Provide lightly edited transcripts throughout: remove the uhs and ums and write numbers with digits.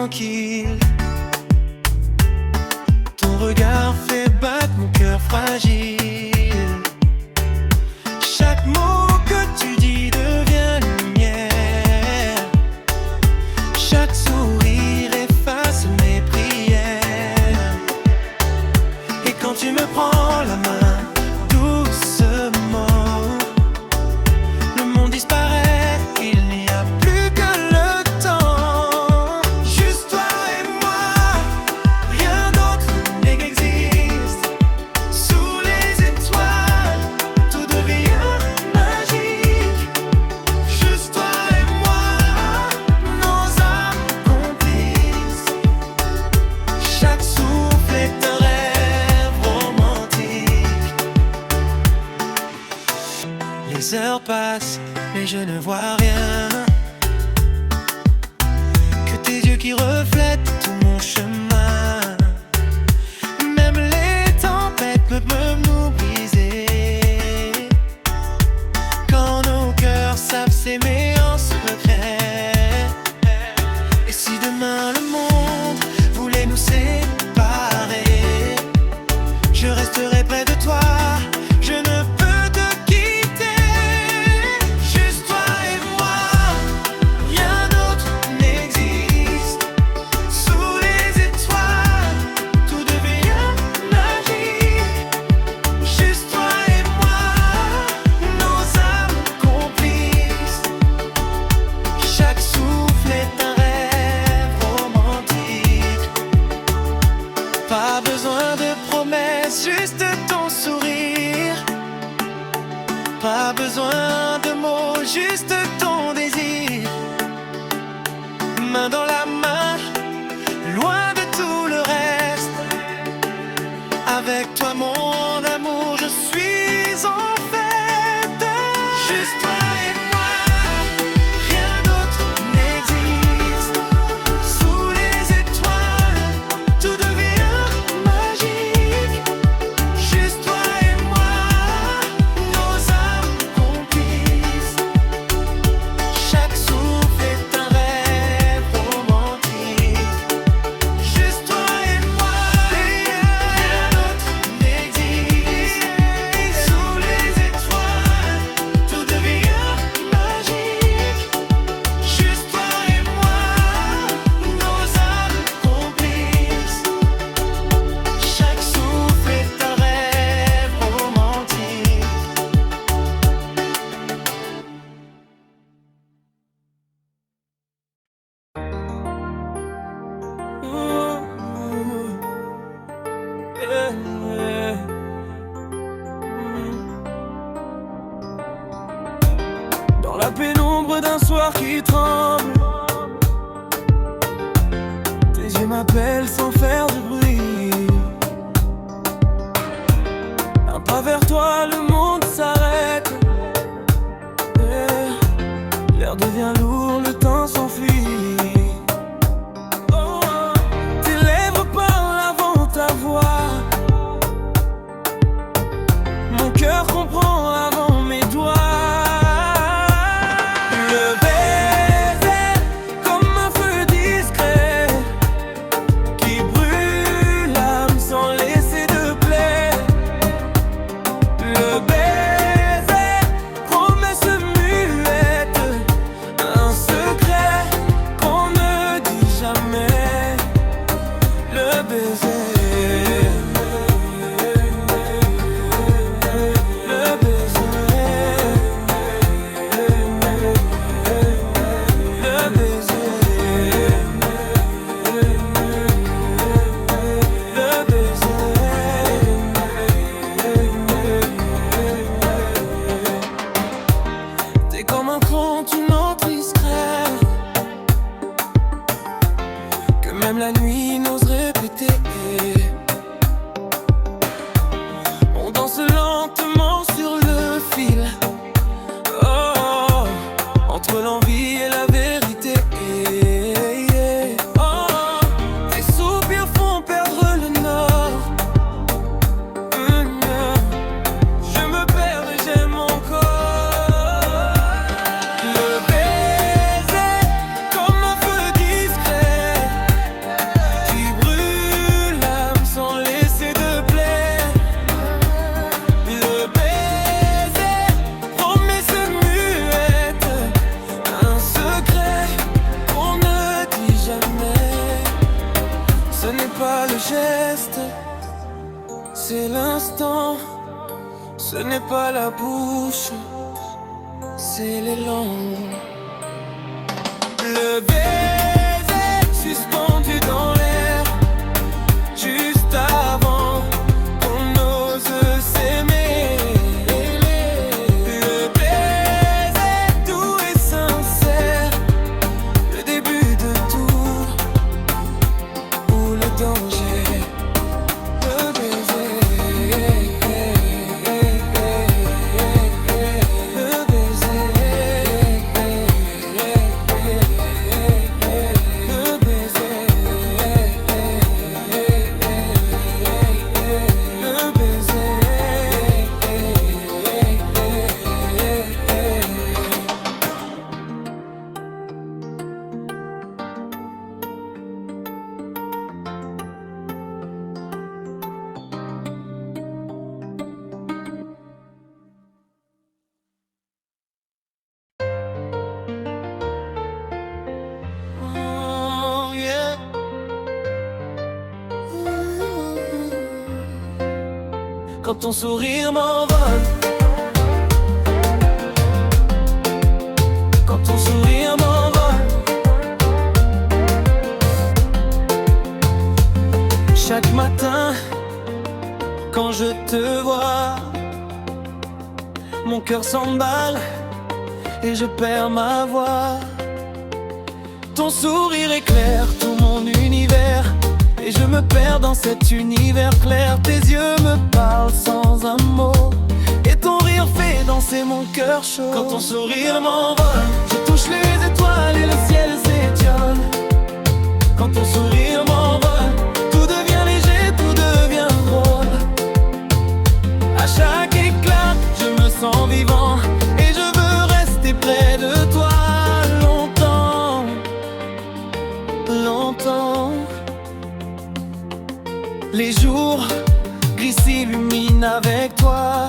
tranquille. Ton regard fait battre mon cœur fragile. Chaque mot que tu dis devient lumière. Chaque sourire efface mes prières. Et quand tu me prends la main doucement, le monde disparaît, il n'y a plus que le temps. Juste toi et moi, rien d'autre n'existe. Sous les étoiles, tout devient magique. Juste toi et moi, nos âmes complices. Chaque souffle est un rêve romantique. Les heures passent, mais je ne vois rien que tes yeux qui reflètent tout mon chemin. Même les tempêtes peuvent nous briser quand nos cœurs savent s'aimer en secret. Et si demain le monde voulait nous séparer, je resterai près de toi, je ne peux te quitter. Juste toi et moi, rien d'autre n'existe. Sous les étoiles, tout devient magique. Juste toi et moi, nos âmes complices. Chaque souffle est un rêve romantique. Pas besoin de promesses, juste ton sourire. Pas besoin de mots, juste ton désir. Main dans la main, loin de tout le reste. Avec toi mon amour, je suis en fête. Juste toi et moi, rien d'autre n'existe. Sous les étoiles, tout devient magique. Juste toi et moi, nos âmes complices. Chaque souffle est un rêve romantique. Juste toi et moi, rien d'autre n'existe. Sous les étoiles, tout devient magique. Juste toi et moi, nos âmes complices. Chaque souffle est un rêve romantique. Dans la pénombre d'un soir qui tremble, tes yeux m'appellent sans faire de bruit. Un pas vers toi, le monde s'arrête. L'air devient lourd, le temps s'enfuit. Oh, tes lèvres parlent avant ta voix. Mon cœur comprend avant mes doigts. Le baiser comme un feu discret qui brûle l'âme sans laisser de plaie. Le baiser, promesse muette, un secret qu'on ne dit jamais. Le baiser, le baiser. Ce n'est pas la bouche, c'est les langues. Le baiser suspendu dans l'air, juste avant qu'on ose s'aimer. Le baiser doux et sincère, le début de tout, ou le danger. Le baiser, le baiser, le baiser, le baiser. Oh, yeah. Quand ton sourire m'envole, quand ton sourire m'envole, chaque matin quand je te vois, mon cœur s'emballe et je perds ma voix. Ton sourire éclaire tout mon univers et je me perds dans cet univers clair. Tes yeux me parlent sans un mot et ton rire fait danser mon cœur chaud. Quand ton sourire m'envole, je touche les étoiles et le ciel s'étiole. Quand ton sourire m'envole, tout devient léger, tout devient drôle. À chaque éclat, je me sens vivant et je veux rester près de toi longtemps, longtemps. Les jours gris s'illuminent avec toi,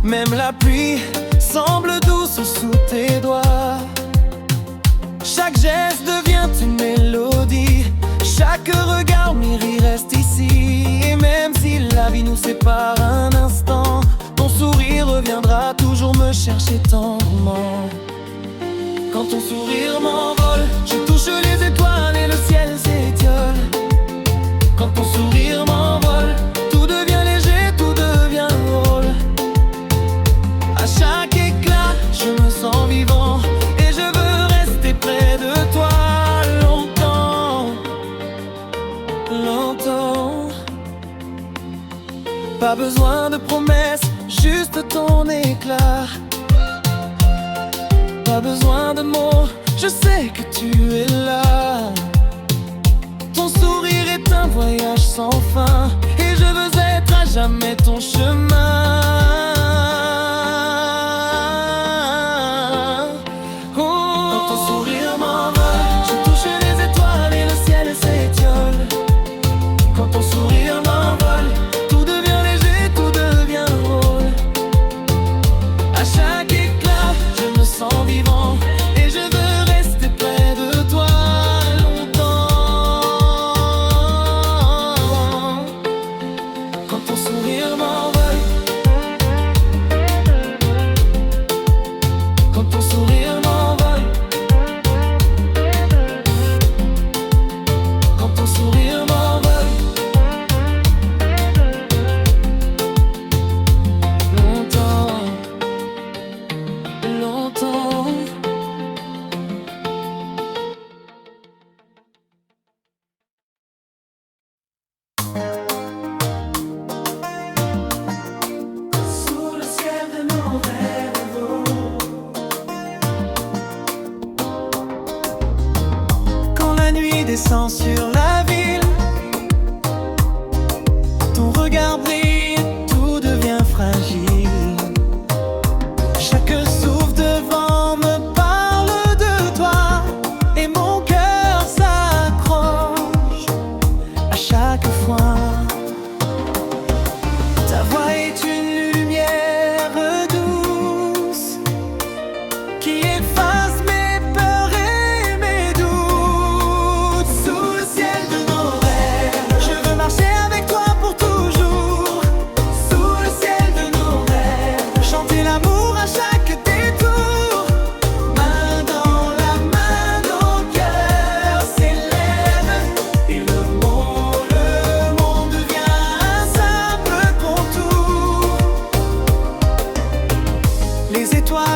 même la pluie semble douce sous tes doigts. Chaque geste devient une mélodie, chaque regard m'irie reste ici. Et même si la vie nous sépare un instant, ton sourire reviendra toujours me chercher tendrement. Quand ton sourire m'envole, je touche les étoiles et le ciel s'étiole. Quand ton sourire m'envole, tout devient léger, tout devient drôle. À chaque éclat, je me sens vivant et je veux rester près de toi longtemps, longtemps. Pas besoin de promesses, juste ton éclat. Pas besoin de mots, je sais que tu es là. Ton sourire est un voyage sans fin et je veux être à jamais ton chemin. Oh. Quand ton sourire m'envole, je touche les étoiles et le ciel s'étiole. Quand ton sourire m'envole, tout devient léger, tout devient drôle. À chaque éclat, je me sens vivant et je veux rester près de toi longtemps. Quand ton sourire m'envole, quand ton sourire m'envole, quand ton sourire m'envole, longtemps, longtemps.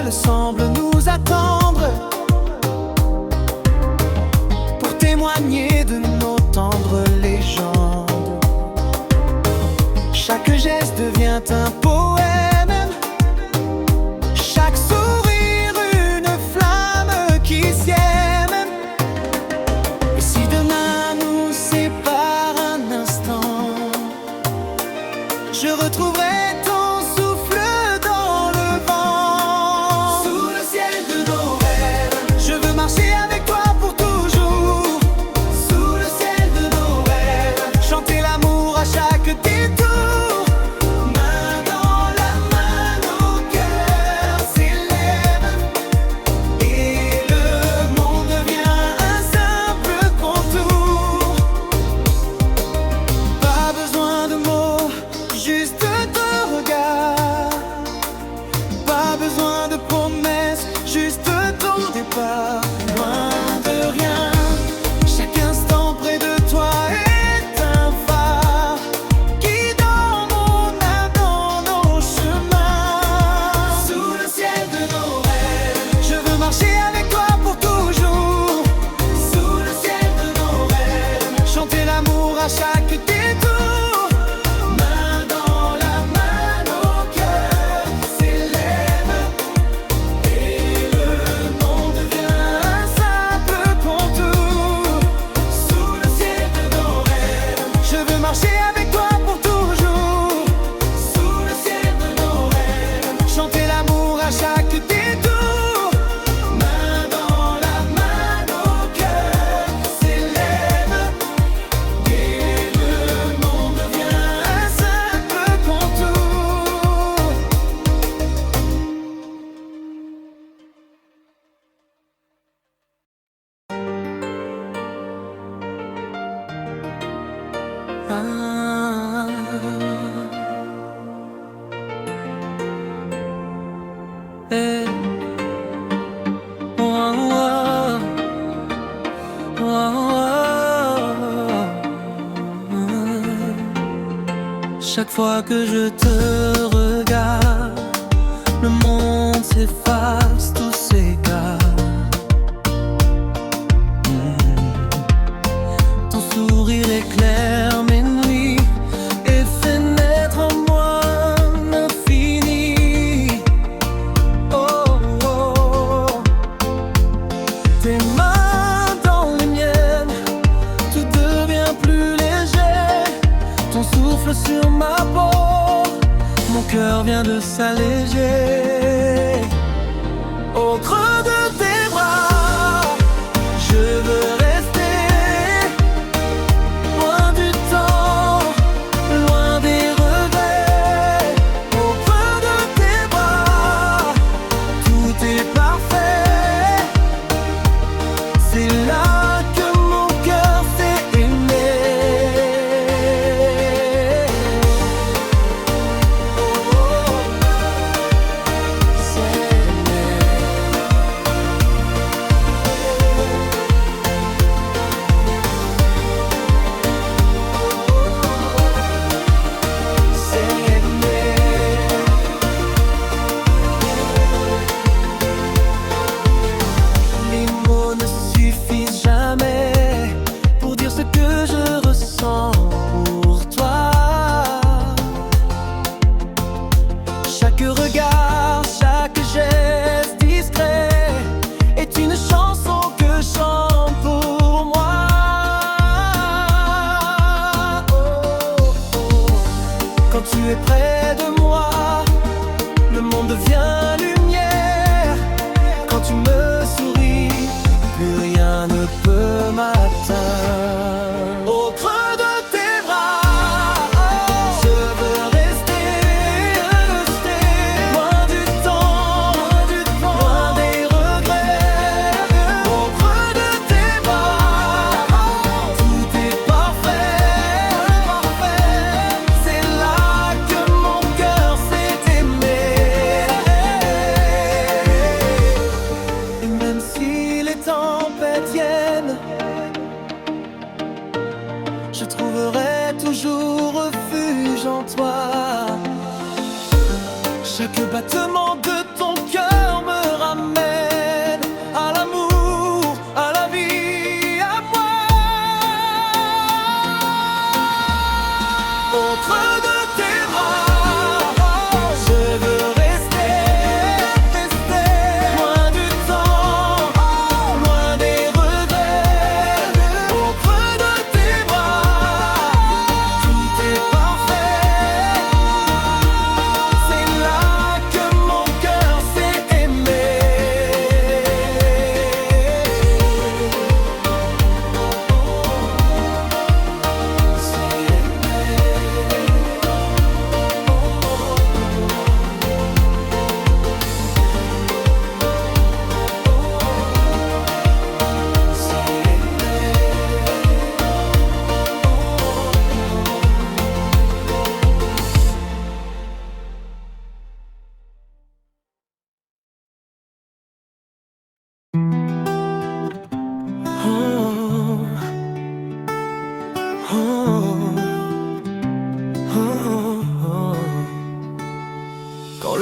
étoiles semblent nous attendre pour témoigner de nos tendres légendes. Chaque geste devient un poème, chaque sourire une flamme qui s'aime. Et si demain nous sépare un instant, je retrouverai ton souffle dans le vent. Sous le ciel de nos rêves, je veux marcher avec toi pour toujours. Sous le ciel de nos rêves, chanter l'amour à chaque détour. Main dans la main, nos cœurs s'élèvent et le monde devient un simple contour. Pas besoin de mots, juste ton regard. Pas besoin de promesses, juste ton départ. Loin de rien, chaque instant près de toi est un phare qui dans mon âme, dans nos chemins. Sous le ciel de nos rêves, je veux marcher avec toi pour toujours. Sous le ciel de nos rêves, chanter l'amour à chaque détour. Main dans la main, nos cœurs s'élèvent et le monde devient un simple contour. Sous le ciel de nos rêves, je veux marcher avec toi pour toujours. Sous le ciel de nos rêves, chanter l'amour à chaque détour. Main dans la main, nos cœurs s'élèvent et le monde devient un simple contour. Ah. Eh. Oh, oh, oh, oh. Chaque fois que je te regarde, le monde s'efface, tout s'égare. Ton sourire éclaire mes nuits et fait naître en moi un infini. Oh, oh. Tes mains dans les miennes, tout devient plus léger. Ton souffle sur ma peau, mon cœur vient de s'alléger. Au creux de tes bras, je veux rester loin du temps, loin des regrets. Au creux de tes bras, tout est parfait. C'est là que mon cœur s'est aimé. Oh, oh, s'est aimé. S'est aimé. Les mots ne suffisent jamais pour dire ce que je ressens pour toi. Chaque regard, chaque geste discret est une chanson que je chante pour moi. Oh, oh. Quand tu es près de moi, le monde devient lumière. Quand tu me souris, plus rien ne peut m'atteindre. Au creux de tes bras, je veux rester loin du temps, loin des regrets. Au creux de tes bras, tout est parfait. C'est là que mon cœur s'est aimé. Et même si les tempêtes viennent, je trouverai toujours refuge en toi. Chaque battement de ton cœur me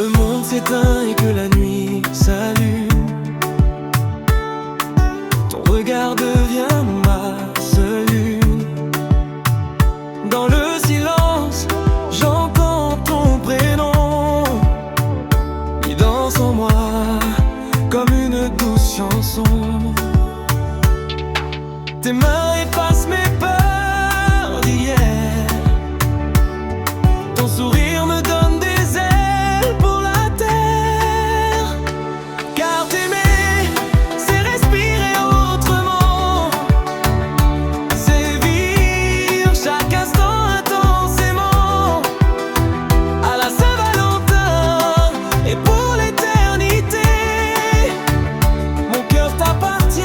le monde s'éteint et que la nuit s'allume, ton regard devient ma seule lune. Dans le silence, j'entends ton prénom, il danse en moi comme une douce chanson. Tes mains effacent mes peurs d'hier, ton sourire me donne des ailes pour la terre. Car t'aimer, c'est respirer autrement, c'est vivre chaque instant intensément. À la Saint-Valentin et pour l'éternité, mon cœur t'appartient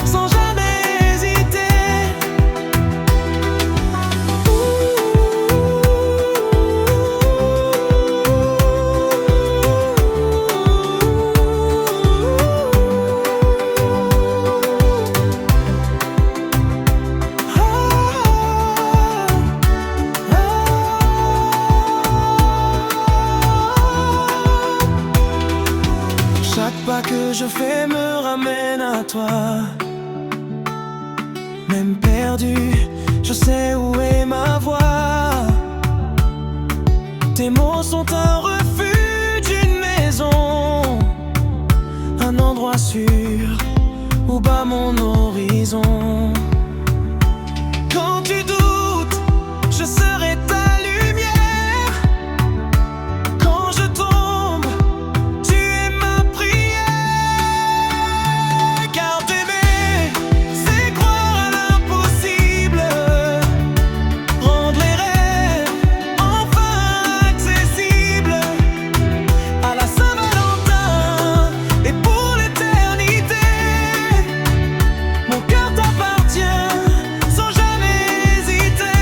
sans jamais hésiter. Chaque pas que je fais me ramène à toi. Même perdu, je sais où est ma voie. Tes mots sont un refuge, une maison, un endroit sûr où bat mon horizon. Quand tu doutes, je serai ta lumière. Quand je tombe, tu es ma prière. Car t'aimer, c'est croire à l'impossible, rendre les rêves enfin accessibles. À la Saint-Valentin et pour l'éternité, mon cœur t'appartient sans jamais hésiter.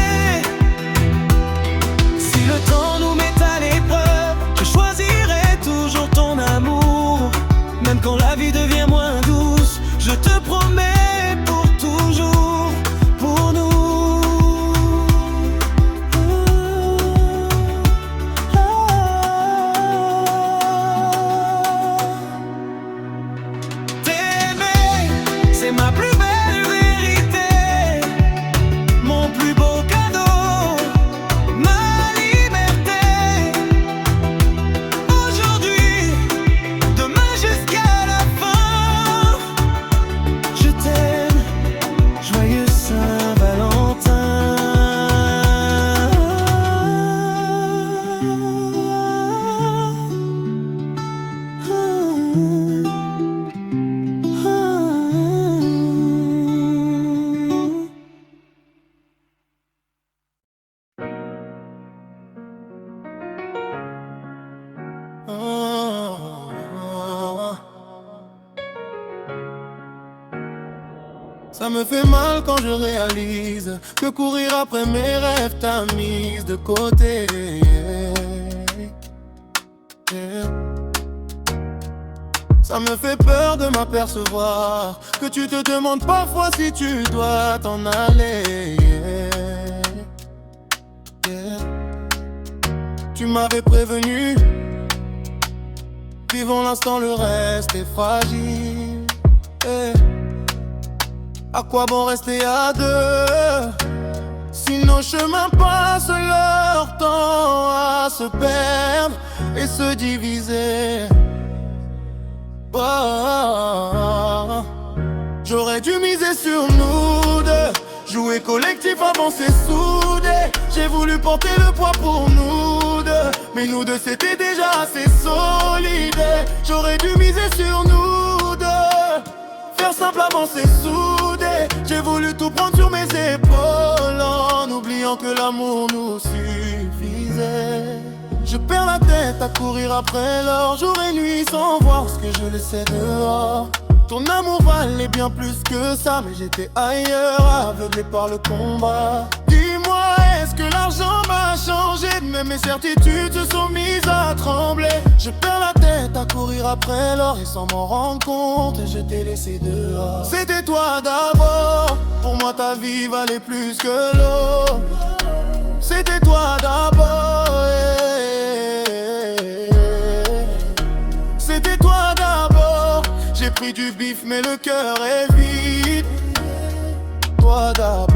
Si le temps nous met à l'épreuve, je choisirai toujours ton amour. Même quand la vie devient moins douce, je te promets pour toujours, pour nous. T'aimer, c'est ma plus belle vérité, mon plus beau cadeau, ma liberté. Aujourd'hui, demain jusqu'à la fin, je t'aime, joyeux Saint-Valentin. Ça me fait mal quand je réalise que courir après mes rêves t'a mise de côté. Ça me fait peur de m'apercevoir que tu te demandes parfois si tu dois t'en aller. Tu m'avais prévenu, vivons l'instant, le reste est fragile. À quoi bon rester à deux si nos chemins passent leur temps à se perdre et se diviser? Oh, j'aurais dû miser sur nous deux, jouer collectif, avancer soudés. J'ai voulu porter le poids pour nous deux, mais nous deux c'était déjà assez solide. J'aurais dû miser sur nous deux, faire simple, avancer soudés. J'ai voulu tout prendre sur mes épaules en oubliant que l'amour nous suffisait. Je perds la tête à courir après l'or, jour et nuit sans voir ce que je laissais dehors. Ton amour valait bien plus que ça, mais j'étais ailleurs, aveuglé par le combat. Dis-moi, est-ce que l'argent m'a changé? Même mes certitudes se sont mises à trembler. Je perds la tête à courir après l'or et sans m'en rendre compte, je t'ai laissé dehors. C'était toi d'abord, pour moi ta vie valait plus que l'eau. C'était toi d'abord, mais le cœur est vide. Toi d'abord.